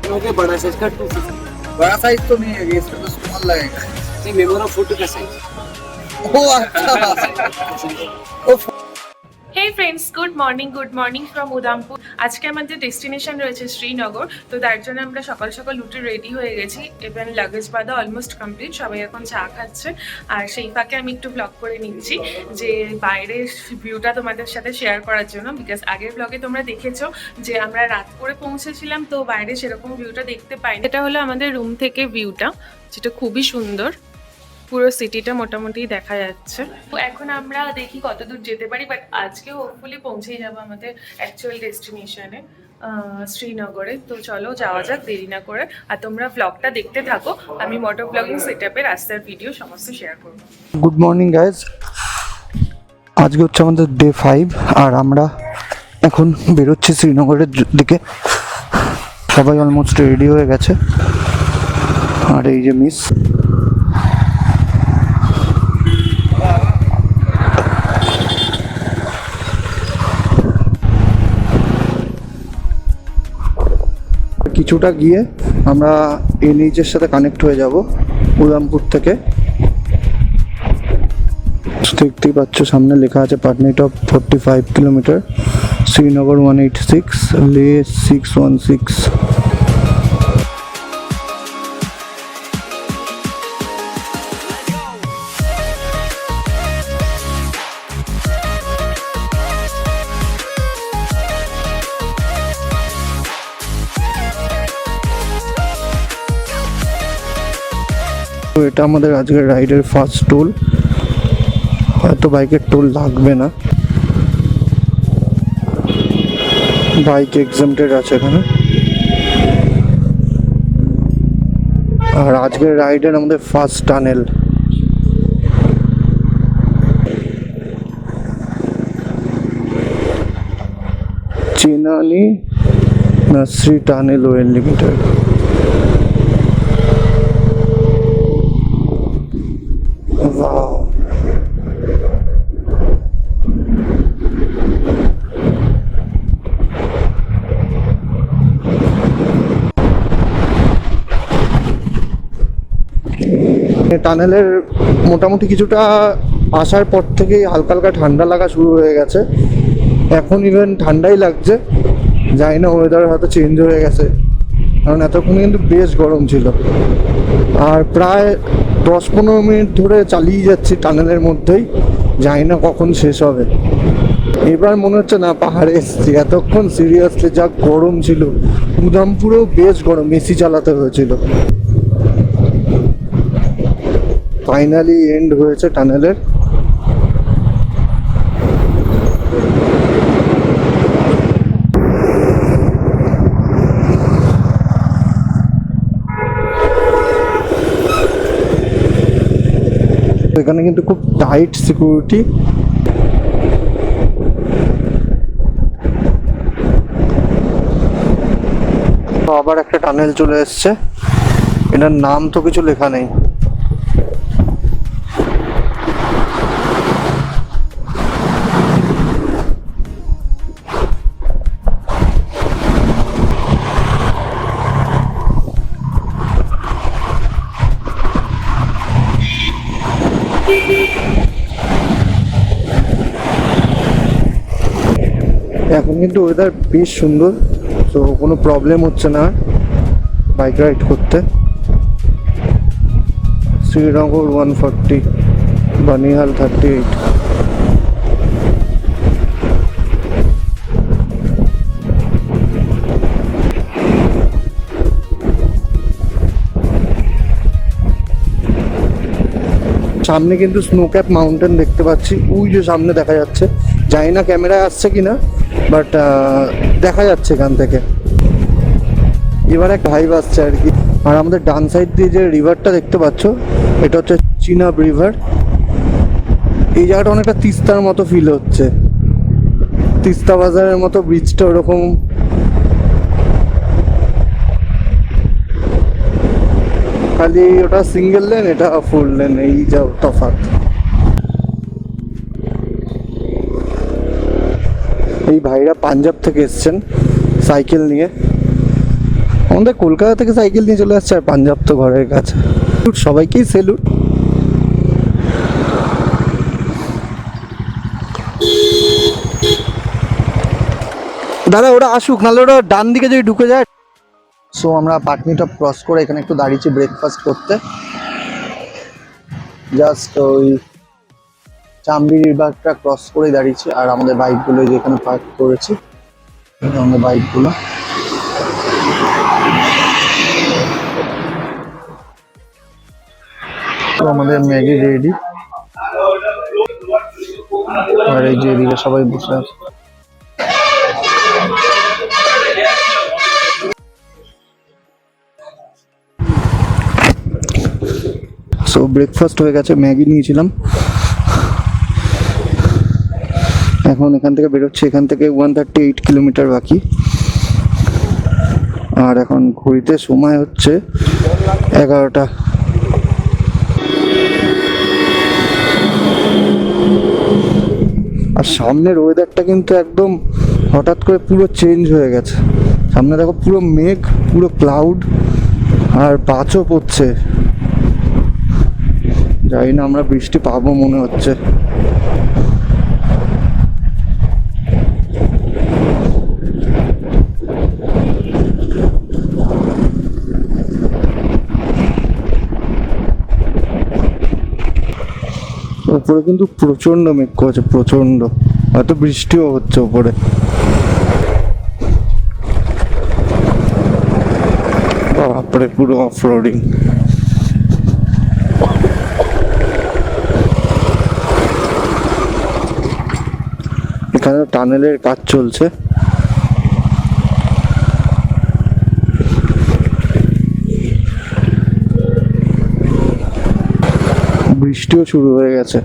लोगे बड़ा साइज का 250। बड़ा साइज तो नहीं है, इसमें तो स्मॉल लगेगा। नहीं, मेमोरा फोटो का साइज। ओ अच्छा। ओ hey friends, good morning from Udhampur. আজকে আমাদের ডেস্টিনেশন রয়েছে শ্রীনগর। তো তার জন্য আমরা সকাল সকাল উঠে রেডি হয়ে গেছি। এবং লাগেজ বাঁধা অলমোস্ট কমপ্লিট, সবাই এখন চা খাচ্ছে। আর সেই ফাঁকে আমি একটু ব্লগ করে নিচ্ছি যে বাইরের ভিউটা তোমাদের সাথে শেয়ার করার জন্য। বিকজ আগের ব্লগে তোমরা দেখেছো যে আমরা রাত করে পৌঁছেছিলাম, তো বাইরে সেরকম ভিউটা দেখতে পাইনি। এটা হলো আমাদের রুম থেকে ভিউটা, যেটা খুবই সুন্দর। পুরো সিটিটা মোটামুটি দেখা যাচ্ছে। তো এখন আমরা দেখি কতদূর যেতে পারি, বাট আজকে হোপফুলি পৌঁছেই যাবো আমাদের অ্যাকচুয়াল ডেস্টিনেশনে শ্রীনগরে। তো চলো যাওয়া যাক দেরি না করে। আর তোমরা ব্লগটা দেখতে থাকো, আমি মোটর ব্লগিং সেটআপের রাস্তার ভিডিও সমস্ত শেয়ার করবো। গুড মর্নিং গাইজ, আজকে হচ্ছে আমাদের ডে 5 আর আমরা এখন বেরোচ্ছি শ্রীনগরের দিকে। সবাই অলমোস্ট রেডি হয়ে গেছে। আর এই যে মিস, কিছুটা গিয়ে আমরা এনএইচের সাথে কানেক্ট হয়ে যাব উদামপুর থেকে। দেখতেই পাচ্ছ সামনে লেখা আছে পাটনিট অফ 45 কিলোমিটার, শ্রীনগর 186, লে 616। তো এটা আমাদের আজকের রাইডের ফার্স্ট টোল। হয়তো বাইকের টোল লাগবে না, বাইক এক্সাম্পটেড আছে এখানে। আর আজকের রাইডের আমাদের first tunnel. Chenani Nashri tunnel well limited. Wow. টানেলের মোটামুটি কিছুটা আসার পর থেকেই হালকা হালকা ঠান্ডা লাগা শুরু হয়ে গেছে। এখন ইভেন ঠান্ডাই লাগছে, জানি না ওয়েদার হয়তো চেঞ্জ হয়ে গেছে, কারণ এতক্ষণ কিন্তু বেশ গরম ছিল। আর প্রায় 10-15 মিনিট ধরে চালিয়ে যাচ্ছি টানেলের মধ্যেই, জানি না কখন শেষ হবে। এবার মনে হচ্ছে না পাহাড়ে এসেছি, এতক্ষণ সিরিয়াসলি যা গরম ছিল। উদামপুরেও বেশ গরম, এসি চালাতে হয়েছিল। ফাইনালি এন্ড হয়েছে টানেলের। এখানে কিন্তু খুব টাইট সিকিউরিটি। আবার একটা টানেল চলে এসছে, এটার নাম তো কিছু লেখা নেই। এখন কিন্তু ওয়েদার বেশ সুন্দর, তো কোনো প্রবলেম হচ্ছে না বাইক রাইড করতে। শ্রীনগর 140, বানিহাল 38। সামনে কিন্তু স্নোক্যাপ মাউন্টেন দেখতে পাচ্ছি, ওই যে সামনে দেখা যাচ্ছে। জানি না ক্যামেরায় আসছে কিনা, বাট দেখা যাচ্ছে এখান থেকে। এবার এক ভাইব আসছে আর কি। আর আমাদের ডান সাইড দিয়ে যে রিভারটা দেখতে পাচ্ছ, এটা হচ্ছে চিনাব রিভার। এই জায়গাটা অনেকটা তিস্তার মতো ফিল হচ্ছে, তিস্তা বাজারের মতো ব্রিজটা ওরকম। খালি ওটা সিঙ্গেল লেন, এটা ফুল লেন, এই যা তফাৎ। এই ভাইরা পাঞ্জাব থেকে এসছেন সাইকেল নিয়ে। আমাদের কলকাতা থেকে সাইকেল নিয়ে চলে আসছে, আর পাঞ্জাব তো ঘরের কাছে। সবাইকেই সেলুট। দাদা ওরা আসুক, নাহলে ওরা ডান দিকে যদি ঢুকে যায়। সো আমরা পাটনিটপ ক্রস করে এখানে একটু দাঁড়িয়েছি ব্রেকফাস্ট করতে। জাস্ট ওই চামড়ি রিভারটা ক্রস করেই দাঁড়িয়েছি, আর আমাদের বাইকগুলো যেখানে পার্ক করেছি আমাদের বাইকগুলো। তো আমাদের ম্যাগি রেডি, আর এই যে এদিকে সবাই বসে আছে। সো ব্রেকফাস্ট হয়ে গেছে, ম্যাগি নিয়েছিলাম। এখন এখান থেকে বেরোচ্ছি, এখান থেকে 138 কিলোমিটার বাকি। আর এখন ঘড়িতে সময় হচ্ছে 11টা। আর সামনের ওয়েদারটা কিন্তু একদম হঠাৎ করে পুরো চেঞ্জ হয়ে গেছে। সামনে দেখো পুরো মেঘ, পুরো ক্লাউড, আর বাজও পড়ছে। জানি না আমরা বৃষ্টি পাবো মনে হচ্ছে। উপরে কিন্তু প্রচন্ড মেঘ করেছে, প্রচন্ড, হয়তো বৃষ্টিও হচ্ছে উপরে। বাপরে, পুরো অফরোডিং। এখানে টানেলের কাজ চলছে। বৃষ্টিও শুরু হয়ে গেছে,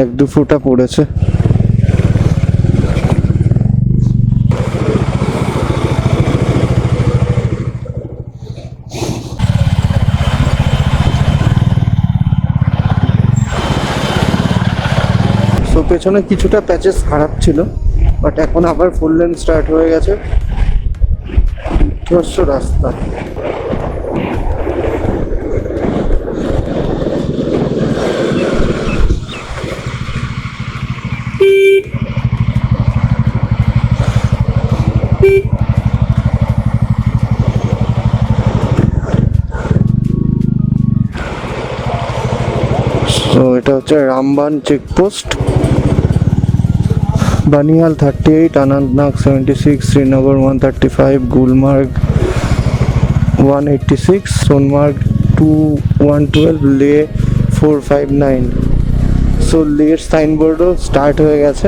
1-2 ফোঁটা পড়েছে। তো পেছনে কিছুটা প্যাচেস খারাপ ছিল, বাট এখন আবার ফুল লেন স্টার্ট হয়ে গেছে। নিজস্ব রাস্তা। তো এটা হচ্ছে রামবান চেকপোস্ট। বানিহাল 38, अनंतनाग 76, श्रीनगर 135, गुलमर्ग 186, सोनमार्ग 112, ले 459। সো লের সাইনবোর্ডও স্টার্ট হয়ে গেছে।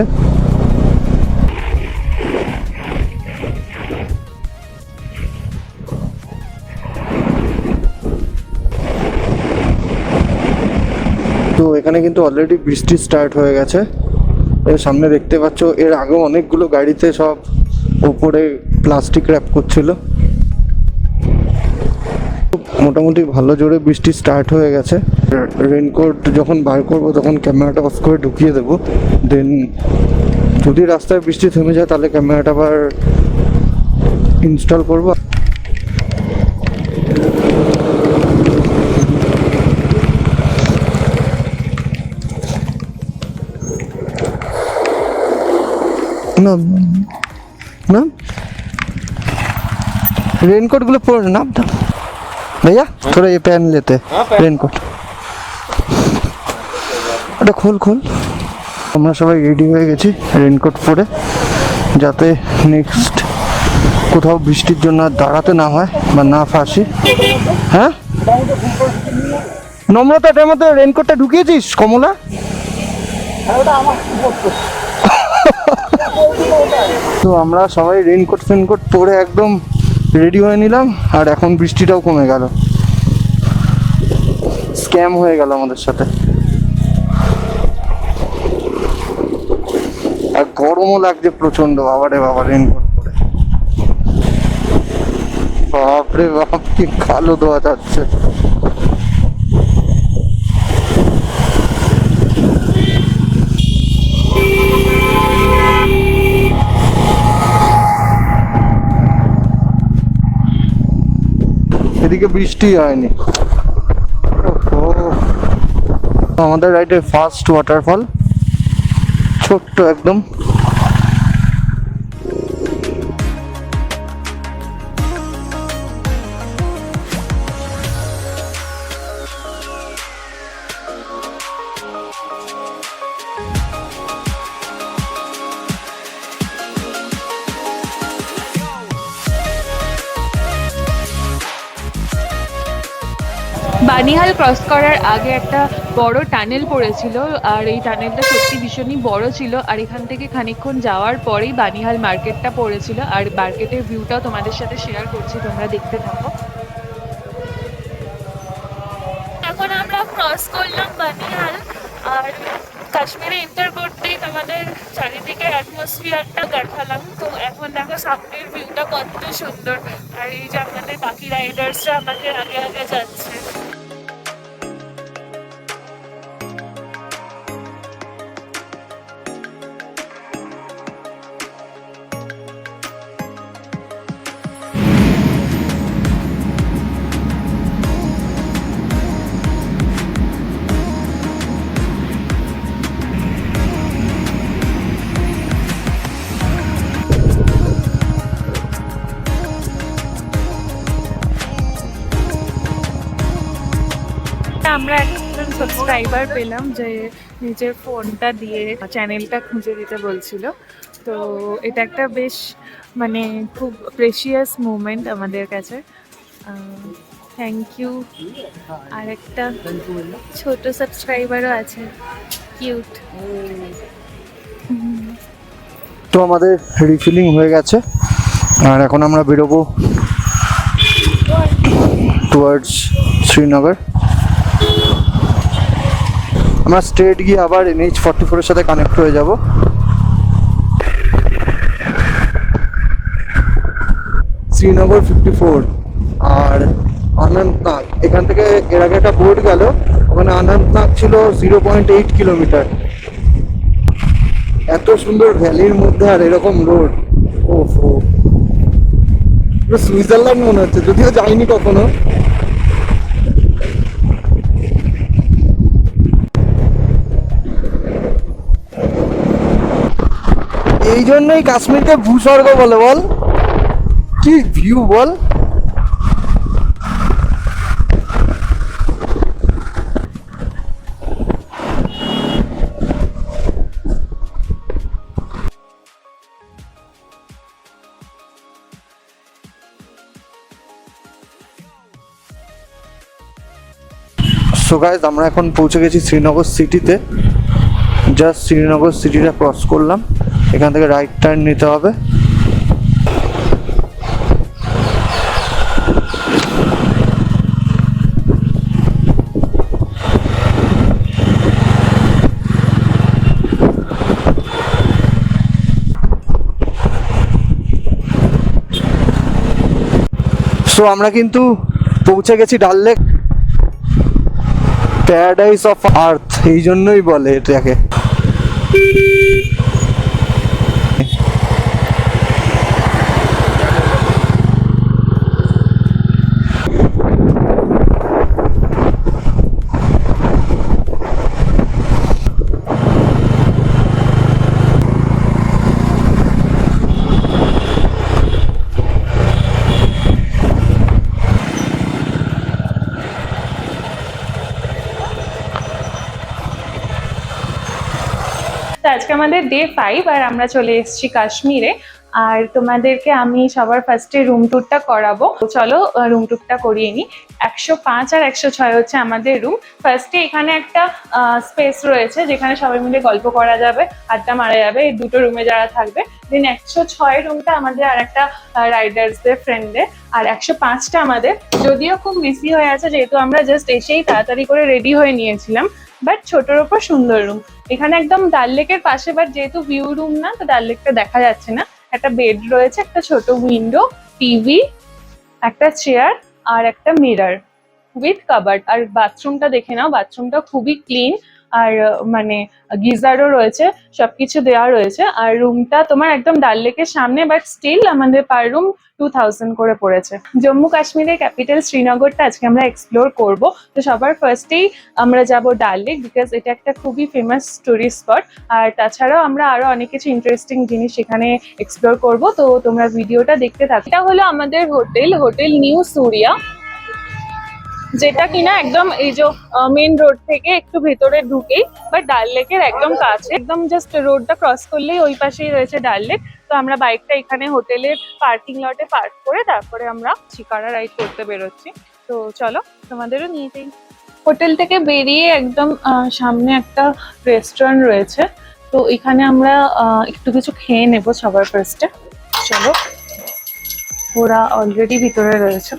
তো এখানে কিন্তু অলরেডি বৃষ্টি স্টার্ট হয়ে গেছে। এর সামনে দেখতে পাচ্ছ, এর আগেও অনেকগুলো গাড়িতে সব উপরে প্লাস্টিক র্যাপ করছিল। মোটামুটি ভালো জোরে বৃষ্টি স্টার্ট হয়ে গেছে। রেনকোট যখন বার করবো তখন ক্যামেরাটা অফ করে ঢুকিয়ে দেবো। দেন যদি রাস্তায় বৃষ্টি থেমে যায় তাহলে ক্যামেরাটা আবার ইনস্টল করবো। ना ना रेनकोट गुलो पहन ना भैया, थोड़ा ये पहन लेते रेनकोट। এটা খোল খোল। আমরা সবাই রেডি হয়ে গেছি রেনকোট পরে, যাতে নেক্সট কোথাও বৃষ্টির জন্য দাঁড়াতে না হয় বা না ফাঁসি। হ্যাঁ নম্রতা, এটার মধ্যে রেনকোটটা ঢুকিয়েছিস কমলা? তো আমরা সবাই রেনকোট ফেনকোট পরে একদম রেডি হয়ে নিলাম। আর এখন বৃষ্টিটাও কমে গেল। স্ক্যাম হয়ে গেল আমাদের সাথে। আর গরমও লাগছে প্রচন্ড। বাবারে বাবা, রেনকোট পরে বাপরে বাপ, কি কালো ধোয়া যাচ্ছে। এদিকে বৃষ্টি হয়নি। ওহো, আমাদের রাইডে ফার্স্ট ওয়াটারফল, ছোট্ট একদম। বানিহাল ক্রস করার আগে একটা বড় টানেল পড়েছিল, আর এই টানেলটা সত্যি ভীষণই বড় ছিল। আর এখান থেকে খানিকক্ষণ যাওয়ার পরেই বানিহাল মার্কেটটা পড়েছিল, আর মার্কেটের ভিউটাও তোমাদের সাথে শেয়ার করছি, তোমরা দেখতে থাকো। এখন আমরা ক্রস করলাম বানিহাল, আর কাশ্মীরে এন্টার করতেই তোমাদের চারিদিকে অ্যাটমসফিয়ারটা দেখালাম। তো এখন দেখো সামনের ভিউটা কত সুন্দর, আর এই যে আমাদের বাকি রাইডার্সরা আমাদের আগে আগে যাচ্ছে। আমরা একজন সাবস্ক্রাইবার পেলাম যে নিজের ফোনটা দিয়ে চ্যানেলটা খুঁজে দিতে বলছিল। তো এটা একটা বেশ মানে খুব প্রেশিয়াস মুমেন্ট আমাদের কাছে। Thank you. আর একটা ছোট সাবস্ক্রাইবারও আছে, কিউট। তো আমাদের রিফিলিং হয়ে গেছে, আর এখন আমরা বেরোবো টুয়ার্ডস শ্রীনগর। আমরা স্ট্রেট গিয়ে আবার NH44 এর সাথে কানেক্ট হয়ে যাব। শ্রীনগর 54 আর অনন্তনাগ, এখান থেকে এর আগে একটা বোর্ড গেল, ওখানে অনন্তনাগ ছিল 0.8 কিলোমিটার। এত সুন্দর ভ্যালির মধ্যে আর এরকম রোড, ওহো, পুরো সুইজারল্যান্ড মনে হচ্ছে, যদিও যাইনি কখনো। এই জন্যই কাশ্মীরকে ভূস্বর্গ বলে, বল কি ভিউ বল। সো গাইস, আমরা এখন পৌঁছে গেছি শ্রীনগর সিটিতে। জাস্ট শ্রীনগর সিটিটা ক্রস করলাম, এখান থেকে রাইট টার্ন নিতে হবে। সো আমরা কিন্তু পৌঁছে গেছি ডাল লেক, প্যারাডাইস অফ আর্থ এই জন্যই বলে এটাকে। তো আজকে আমাদের ডে 5, আর আমরা চলে এসেছি কাশ্মীরে। আর তোমাদেরকে আমি সবার ফার্স্টে রুম ট্যুরটা করাবো। চলো রুম ট্যুরটা করিয়ে নিই। 105 আর 106 হচ্ছে আমাদের রুম। ফার্স্টে এখানে একটা স্পেস রয়েছে যেখানে সবাই মিলে গল্প করা যাবে, আড্ডা মারা যাবে, এই দুটো রুমে যারা থাকবে। দেন 106 রুমটা আমাদের আর একটা রাইডার্সদের ফ্রেন্ডদের, আর 105টা আমাদের। যদিও খুব মেসি হয়ে আছে, যেহেতু আমরা জাস্ট এসেই তাড়াতাড়ি করে রেডি হয়ে নিয়েছিলাম, বাট ছোটোর ওপর সুন্দর রুম। এখানে একদম ডাল লেকের পাশে, বাট যেহেতু ভিউ রুম না, তো ডাল লেকটা দেখা যাচ্ছে না। একটা বেড রয়েছে, একটা ছোট উইন্ডো, টিভি, একটা চেয়ার আর একটা মিরর উইথ কাবার্ড। আর বাথরুমটা দেখে নাও, বাথরুমটা খুবই ক্লিন আর মানে গিজারও রয়েছে, সবকিছু দেওয়া রয়েছে। আর রুমটা তোমার একদম ডাল লেকের সামনে, বাট স্টিল আমাদের পার রুম 2000 করে পড়েছে। জম্মু কাশ্মীরের ক্যাপিটাল শ্রীনগরটা আজকে আমরা এক্সপ্লোর করব। তো সবার ফার্স্টেই আমরা যাব ডাল লেক, বিকজ এটা একটা খুবই ফেমাস টুরিস্ট স্পট। আর তাছাড়াও আমরা আরো অনেক কিছু ইন্টারেস্টিং জিনিস এখানে এক্সপ্লোর করব। তো তোমরা ভিডিওটা দেখতে থাকো। এটা হলো আমাদের হোটেল নিউ সুরিয়া, যেটা কিনা একদম এই যে মেন রোড থেকে একটু ভেতরে ঢুকেই, বাট ডাল লেকের একদম কাছে, একদম জাস্ট রোডটা ক্রস করলেই ওই পাশেই রয়েছে ডাল লেক। তো আমরা বাইকটা এখানে হোটেলের পার্কিং লটে পার্ক করে তারপরে আমরা শিকারা রাইড করতে বেরোচ্ছি। তো চলো তোমাদেরও নিয়ে যাই। হোটেল থেকে বেরিয়ে একদম সামনে একটা রেস্টুরেন্ট রয়েছে, তো এখানে আমরা একটু কিছু খেয়ে নেবো সবার ফার্স্টে। চলো, ওরা অলরেডি ভিতরে রয়েছে।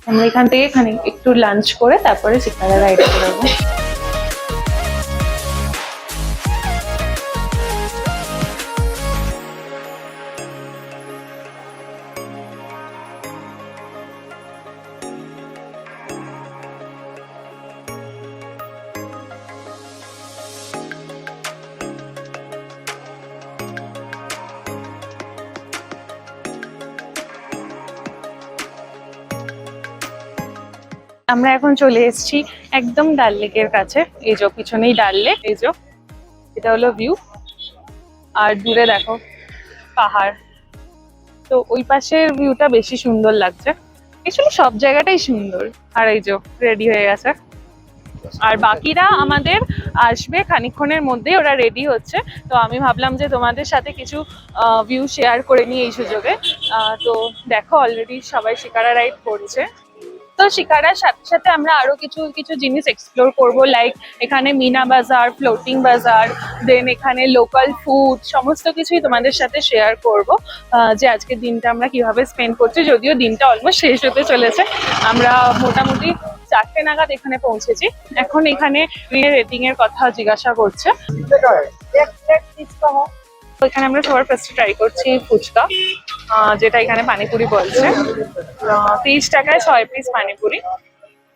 আমরা এখান থেকে এখানে একটু লাঞ্চ করে তারপরে শিকারা রাইড করবো। আমরা এখন চলে এসেছি একদম ডাল লেকের কাছে। এই যে পিছনেই ডাল লেক, এই যে এটা হলো ভিউ। আর দূরে দেখো পাহাড়, তো ওই পাশের ভিউটা বেশি সুন্দর লাগছে। অ্যাকচুয়ালি সব জায়গাটাই সুন্দর। আর এই যে রেডি হয়ে গেছে, আর বাকিরা আমাদের আসবে খানিকক্ষণের মধ্যেই, ওরা রেডি হচ্ছে। তো আমি ভাবলাম যে তোমাদের সাথে কিছু ভিউ শেয়ার করে নিই এই সুযোগে। তো দেখো অলরেডি সবাই শিকারা রাইড করছে। তো শিকারার সাথে সাথে আমরা আরো কিছু কিছু জিনিস এক্সপ্লোর করব, লাইক এখানে মিনা বাজার, ফ্লোটিং বাজার, দেন এখানে লোকাল ফুড, সমস্ত কিছুই তোমাদের সাথে শেয়ার করব যে আজকের দিনটা আমরা কিভাবে স্পেন্ড করছি। যদিও দিনটা অলমোস্ট শেষ হতে চলেছে, আমরা মোটামুটি 4টে নাগাদ এখানে পৌঁছেছি। এখন এখানে রেটিং এর কথা জিজ্ঞাসা করছে। তো এখানে আমরা সবার ফার্স্টে ট্রাই করছি ফুচকা, যেটা এখানে পানিপুরি বলছে। 30 টাকায় 6 পিস পানিপুরি।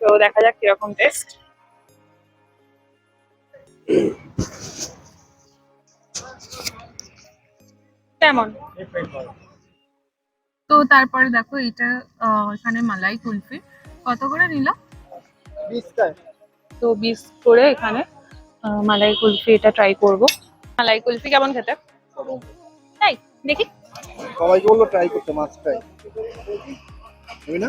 তো দেখা যাক কিরকম টেস্ট। কেমন? তো তারপরে দেখো এটা এখানে মালাই কুলফি কত করে নিল? 20 টাকা। তো 20 করে এখানে মালাই কুলফি এটা ট্রাই করব। মালাই কুলফি কেমন খেতে? তাই দেখি। সবাইকে বললো ট্রাই করতে, মাছ ট্রাই না।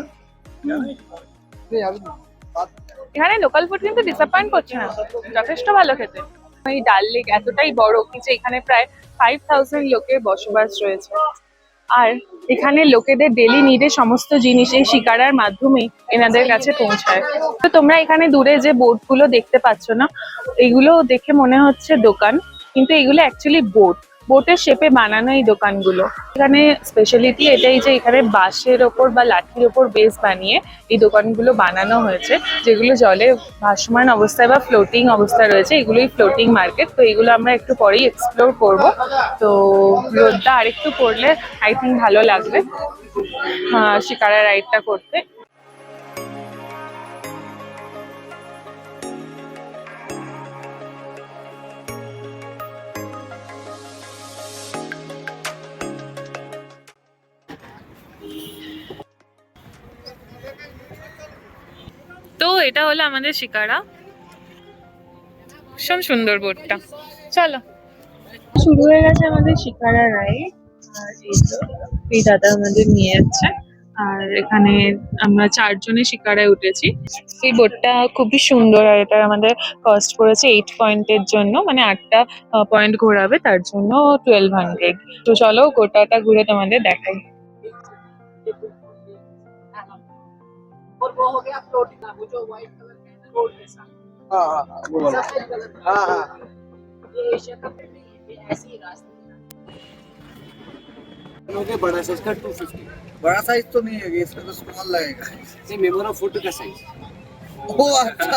এখানে লোকাল ফুড কিন্তু ডিসঅ্যাপয়েন্ট করছে না, যথেষ্ট ভালো খেতে। এই ডাল লেক এতটাই বড় কি যে এখানে প্রায় 5000 লোকের বসবাস রয়েছে। আর এখানে লোকেদের ডেলি নিডের সমস্ত জিনিস এই শিকারার মাধ্যমেই এনাদের কাছে পৌঁছায়। তো তোমরা এখানে দূরে যে বোটগুলো দেখতে পাচ্ছ না, এগুলো দেখে মনে হচ্ছে দোকান, কিন্তু এগুলো অ্যাকচুয়ালি বোটের শেপে বানানো এই দোকানগুলো। এখানে স্পেশালিটি এটাই যে এখানে বাঁশের ওপর বা লাঠির ওপর বেস বানিয়ে এই দোকানগুলো বানানো হয়েছে, যেগুলো জলে ভাসমান অবস্থায় বা ফ্লোটিং অবস্থায় রয়েছে। এগুলোই ফ্লোটিং মার্কেট। তো এগুলো আমরা একটু পরেই এক্সপ্লোর করব। তো রোদটা আরেকটু পড়লে আই থিঙ্ক ভালো লাগবে শিকারা রাইডটা করতে। তো এটা হলো আমাদের শিকারা, ভীষণ সুন্দর বোটটা। চলো, শুরু হয়ে গেছে আমাদের শিকারা রাইড। আর এই দাদা আমাদের নিয়ে যাচ্ছে। আর এখানে আমরা 4 জনে শিকারায় উঠেছি। এই বোটটা খুবই সুন্দর, আর এটা আমাদের কস্ট পড়েছে 8 পয়েন্টের জন্য, মানে 8টা পয়েন্ট ঘোরাবে, তার জন্য 1200। তো চলো গোটাটা ঘুরে তোমাদের দেখাই। और वो हो गया फ्लोटिंग, वो जो व्हाइट कलर का है ना रोड के साथ। हाँ हाँ वो वाला। सफेद कलर का। हाँ हाँ ये एशिया कप में नहीं है, ये ऐसे ही रास्ते में। बड़ा साइज का 250। बड़ा साइज तो नहीं है, इसमें तो स्मॉल लगेगा। ये मेमोरा फोटो का साइज। ओ अच्छा।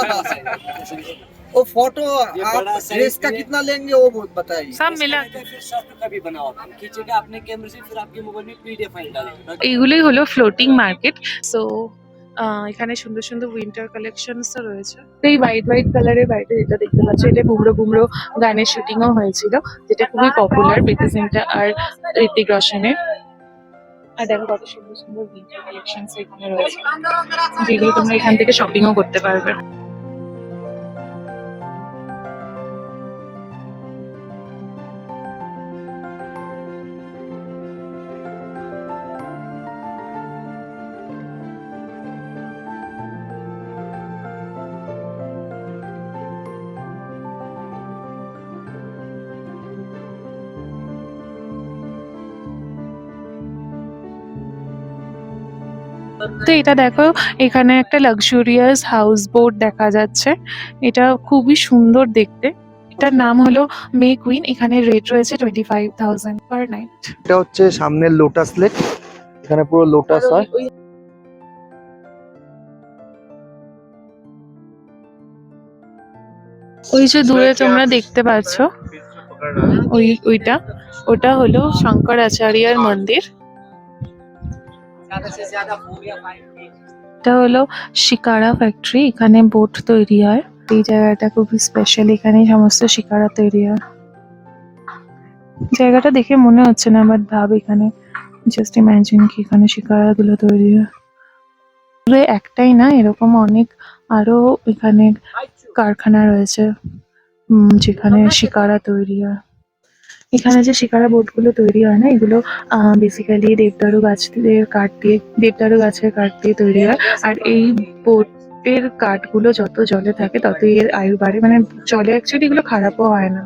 वो फोटो ये आप बड़ा size ड्रेस का में- कितना लेंगे वो बताइए। सब मिला इसका फिर सॉफ्ट का भी बना होता है, खींचेगा अपने कैमरे से, फिर आपके मोबाइल में पीडीएफ फाइल डालेगा। এইগুলোই হলো ফ্লোটিং মার্কেট। সো এখানে সুন্দর সুন্দর উইন্টার কালেকশনসও রয়েছে। এই হোয়াইট কালারের বাড়িটা যেটা দেখতে পাচ্ছ, এটা বুমড়ো বুমড়ো গানের শুটিংও হয়েছিল, যেটা খুবই পপুলার প্রীতি জিন্টা আর ঋতিক রোশনের। আর দেখো কত সুন্দর সুন্দর উইন্টার কালেকশনস এখানে রয়েছে, যেগুলো তোমরা এখান থেকে শপিংও করতে পারবে। তো এটা দেখো, এখানে একটা লাক্সুরিয়াস হাউস বোট দেখা যাচ্ছে, এটা খুবই সুন্দর দেখতে। এটার নাম হলো মে কুইন। এখানে রেট রয়েছে 25,000 পার নাইট। এটা হচ্ছে সামনের লোটাস লেক, এখানে পুরো লোটাস হয়। ওই যে দূরে তোমরা দেখতে পাচ্ছ, ওটা হলো শঙ্করাচার্যের মন্দির। ज्यादा से ज्यादा फूल या पाएंगे। এটা হলো শিকারা ফ্যাক্টরি, এখানে বোট তৈরি হয়। এই জায়গাটা খুবই স্পেশাল, এখানে সমস্ত শিকারা তৈরি হয়। জায়গাটা দেখে মনে হচ্ছে না, বাট ভাব এখানে জাস্ট ইমাজিন কি এখানে শিকারা গুলো তৈরি হয়। পুরো একটাই না, এরকম অনেক আরো এখানে কারখানা রয়েছে যেখানে শিকারা তৈরি হয়। এখানে যে শিকারা বোট গুলো তৈরি হয় না, এগুলো বেসিক্যালি দেবদারু গাছের কাঠ দিয়ে তৈরি হয়। আর এই বোটের কাঠগুলো যত জলে থাকে তত এর আয়ু বাড়ে, মানে জলে অ্যাকচুয়ালি এগুলো খারাপও হয় না।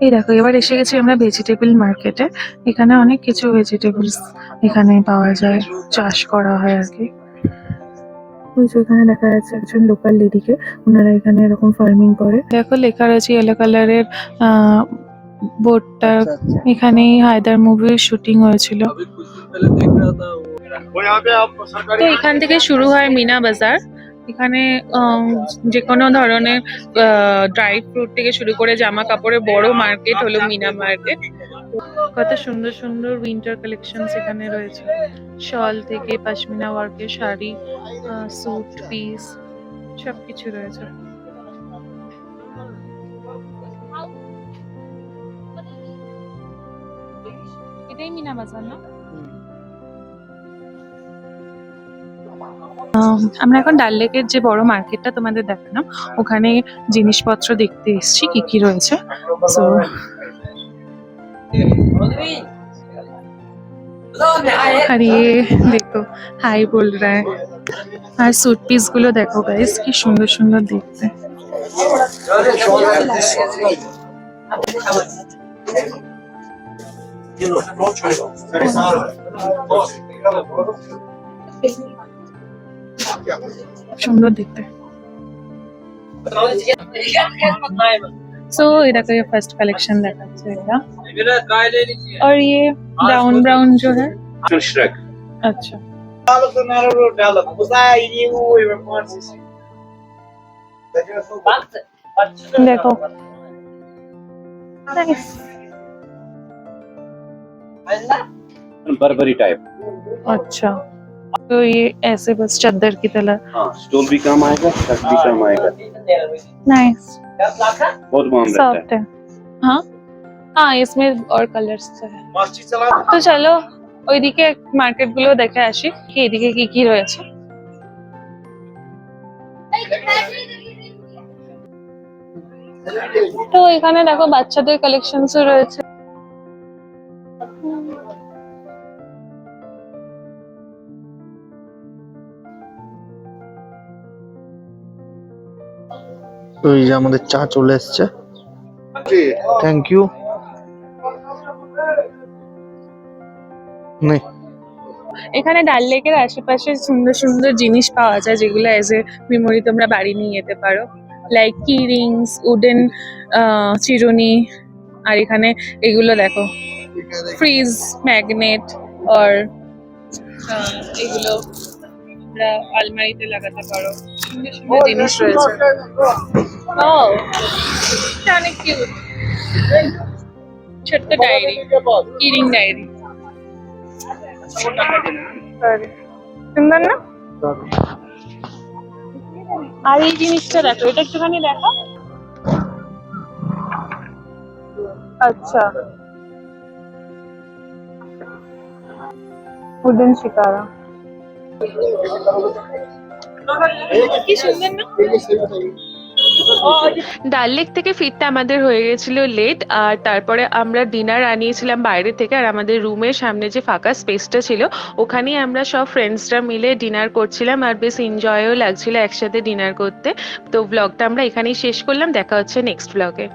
এই দেখো, এবার এসে গেছি আমরা ভেজিটেবল মার্কেটে। এখানে অনেক কিছু ভেজিটেবলস এখানে পাওয়া যায়, চাষ করা হয় আর কি। ওই যে এখানে দেখা যাচ্ছে একজন লোকাল লেডিকে, ওনারা এখানে এরকম ফার্মিং করে। দেখো লেখা রয়েছে ইয়েলো কালারের বোর্ডটা, এখানেই হায়দার মুভির শুটিং হয়েছিল। তো এখান থেকে শুরু হয় মিনা বাজার। এখানে যে কোনো ধরনের ড্রাই ফ্রুট থেকে শুরু করে জামা কাপড়ের বড় মার্কেট হলো মিনা মার্কেট। কত সুন্দর সুন্দর উইন্টার কালেকশনস এখানে রয়েছে, শল থেকে পশমিনা ওয়ার্কের শাড়ি, স্যুট পিস সবকিছু রয়েছে। এটাই মিনা বাজার না? আমরা এখন ডাল লেকের যে বড় মার্কেটটা তোমাদের দেখালাম, ওখানে জিনিসপত্র দেখতে এসেছি কি কি রয়েছে। So, আর ये देखो हाई बोल रहा है। আর স্যুট পিস গুলো দেখো গাইস, কি সুন্দর সুন্দর দেখতে। সুন্দর দেখতে। सो इधर का ये फर्स्ट कलेक्शन दिखाচ্ছে এটা। और ये ब्राउन ब्राउन जो है, Shrek. अच्छा देखो नाइस। Burberry type. अच्छा, तो ये ऐसे बस चादर की तरह। हाँ, स्टोल भी काम आएगा, शर्ट भी काम आएगा। नाइस, बहुत वार्म रहता है। सॉफ्ट है। हाँ हाँ, इसमें और कलर्स है। তো চলো ওইদিকে মার্কেট গুলো দেখে আসি, কি এদিকে কি কি রয়েছে। তো এখানে দেখো বাচ্চাদের কালেকশনসও রয়েছে। তো এই যে আমাদের চা চলে এসছে, থ্যাংক ইউ। নেই, এখানে ডাল লেকের আশেপাশে সুন্দর সুন্দর জিনিস পাওয়া যায়, যেগুলো এজ এ মেমোরি তোমরা বাড়ি নিয়ে যেতে পারো, লাইক কি রিংস, উডেন চিরুনি। আর এখানে এগুলো দেখো, ফ্রিজ ম্যাগনেট, আর এগুলো তোমরা আলমারিতে লাগাতে পারো। সুন্দর সুন্দর জিনিস রয়েছে। ও, এটা অনেক কিউট, ছোট্ট ডায়েরি, কিরিং ডায়েরি। সুন্দর না? আর এই জিনিসটা দেখো, এটা একটুখানি দেখো। আচ্ছা, উডেন শিকারা, কি সুন্দর না? ডাল লেক থেকে ফিরতে আমাদের হয়ে গেছিল লেট, আর তারপরে আমরা ডিনার আনিয়েছিলাম বাইরে থেকে, আর আমাদের রুমের সামনে যে ফাঁকা স্পেসটা ছিল ওখানেই আমরা সব ফ্রেন্ডসরা মিলে ডিনার করছিলাম, আর বেশ এনজয়ও লাগছিল একসাথে ডিনার করতে। তো ব্লগটা আমরা এখানেই শেষ করলাম, দেখা হচ্ছে নেক্সট ব্লগে।